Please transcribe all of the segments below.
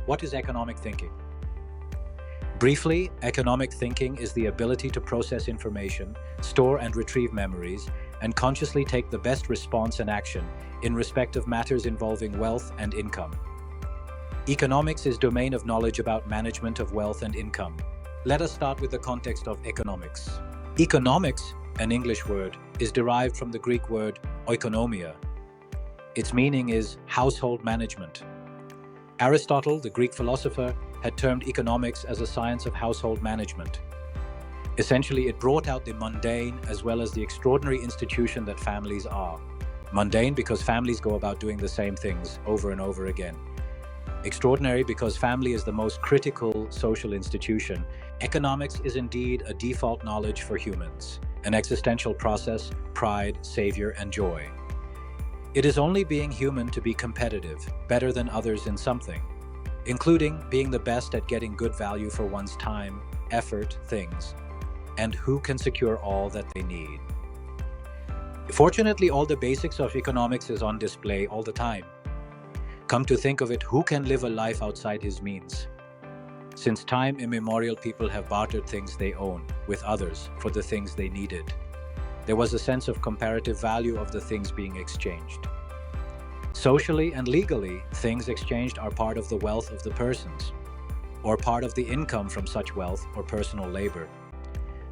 What is economic thinking? Briefly, economic thinking is the ability to process information, store and retrieve memories, and consciously take the best response and action in respect of matters involving wealth and income. Economics is domain of knowledge about management of wealth and income. Let us start with the context of economics. Economics, an English word, is derived from the Greek word oikonomia. Its meaning is household management. Aristotle, the Greek philosopher, had termed economics as a science of household management. Essentially, it brought out the mundane as well as the extraordinary institution that families are. Mundane because families go about doing the same things over and over again. Extraordinary because family is the most critical social institution. Economics is indeed a default knowledge for humans, an existential process, pride, savior, and joy. It is only being human to be competitive, better than others in something, including being the best at getting good value for one's time, effort, things, and who can secure all that they need. Fortunately, all the basics of economics is on display all the time. Come to think of it, who can live a life outside his means? Since time immemorial, people have bartered things they own with others for the things they needed. There was a sense of comparative value of the things being exchanged. Socially and legally, things exchanged are part of the wealth of the persons, or part of the income from such wealth or personal labor.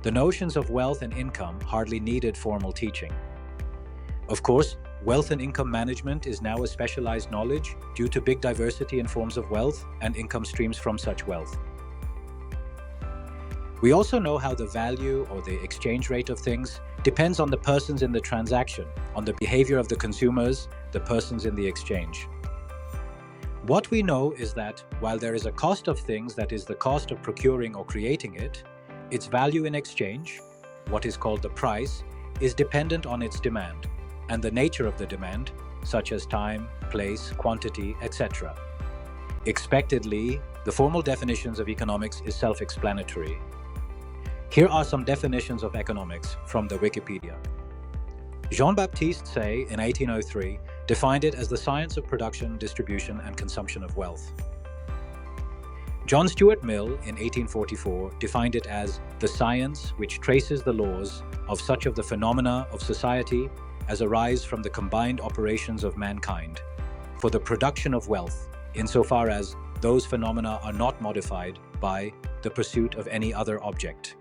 The notions of wealth and income hardly needed formal teaching. Of course, wealth and income management is now a specialized knowledge due to big diversity in forms of wealth and income streams from such wealth. We also know how the value or the exchange rate of things depends on the persons in the transaction, on the behavior of the consumers, the persons in the exchange. What we know is that while there is a cost of things, that is the cost of procuring or creating it, its value in exchange, what is called the price, is dependent on its demand and the nature of the demand, such as time, place, quantity, etc. Expectedly, the formal definitions of economics is self-explanatory. Here are some definitions of economics from the Wikipedia. Jean-Baptiste Say, in 1803, defined it as the science of production, distribution, and consumption of wealth. John Stuart Mill, in 1844, defined it as the science which traces the laws of such of the phenomena of society as arise from the combined operations of mankind for the production of wealth, insofar as those phenomena are not modified by the pursuit of any other object.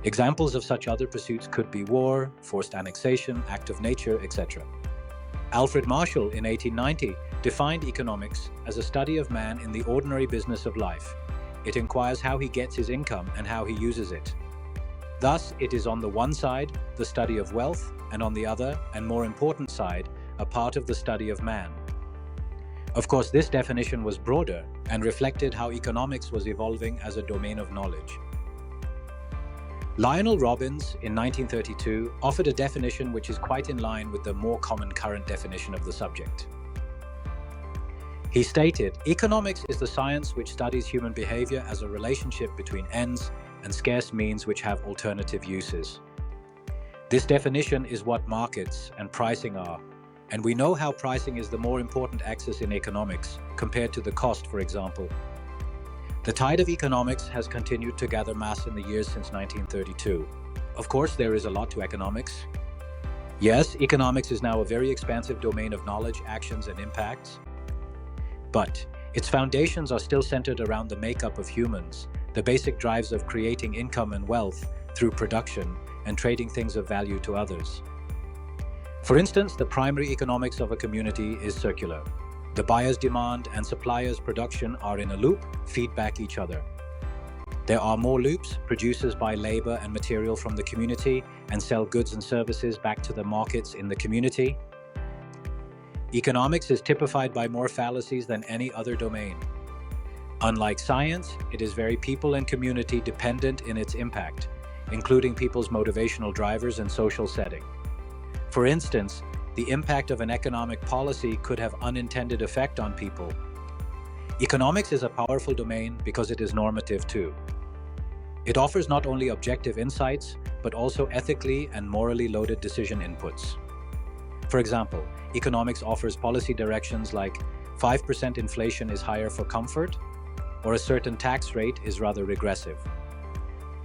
Examples of such other pursuits could be war, forced annexation, act of nature, etc. Alfred Marshall, in 1890, defined economics as a study of man in the ordinary business of life. It inquires how he gets his income and how he uses it. Thus, it is on the one side the study of wealth, and on the other, and more important side, a part of the study of man. Of course, this definition was broader and reflected how economics was evolving as a domain of knowledge. Lionel Robbins, in 1932, offered a definition which is quite in line with the more common current definition of the subject. He stated, "Economics is the science which studies human behavior as a relationship between ends and scarce means which have alternative uses." This definition is what markets and pricing are, and we know how pricing is the more important axis in economics compared to the cost, for example. The tide of economics has continued to gather mass in the years since 1932. Of course, there is a lot to economics. Yes, economics is now a very expansive domain of knowledge, actions, and impacts. But its foundations are still centered around the makeup of humans, the basic drives of creating income and wealth through production and trading things of value to others. For instance, the primary economics of a community is circular. The buyer's demand and supplier's production are in a loop, feed back each other. There are more loops, producers buy labor and material from the community and sell goods and services back to the markets in the community. Economics is typified by more fallacies than any other domain. Unlike science, it is very people and community dependent in its impact, including people's motivational drivers and social setting. For instance, the impact of an economic policy could have unintended effect on people. Economics is a powerful domain because it is normative too. It offers not only objective insights, but also ethically and morally loaded decision inputs. For example, economics offers policy directions like 5% inflation is higher for comfort, or a certain tax rate is rather regressive.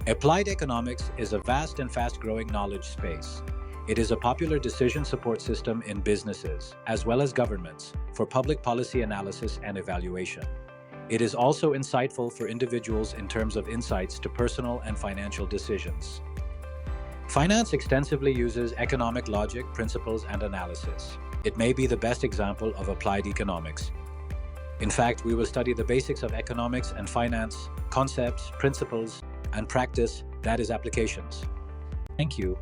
Applied economics is a vast and fast-growing knowledge space. It is a popular decision support system in businesses, as well as governments, for public policy analysis and evaluation. It is also insightful for individuals in terms of insights to personal and financial decisions. Finance extensively uses economic logic, principles, and analysis. It may be the best example of applied economics. In fact, we will study the basics of economics and finance, concepts, principles, and practice, that is applications. Thank you.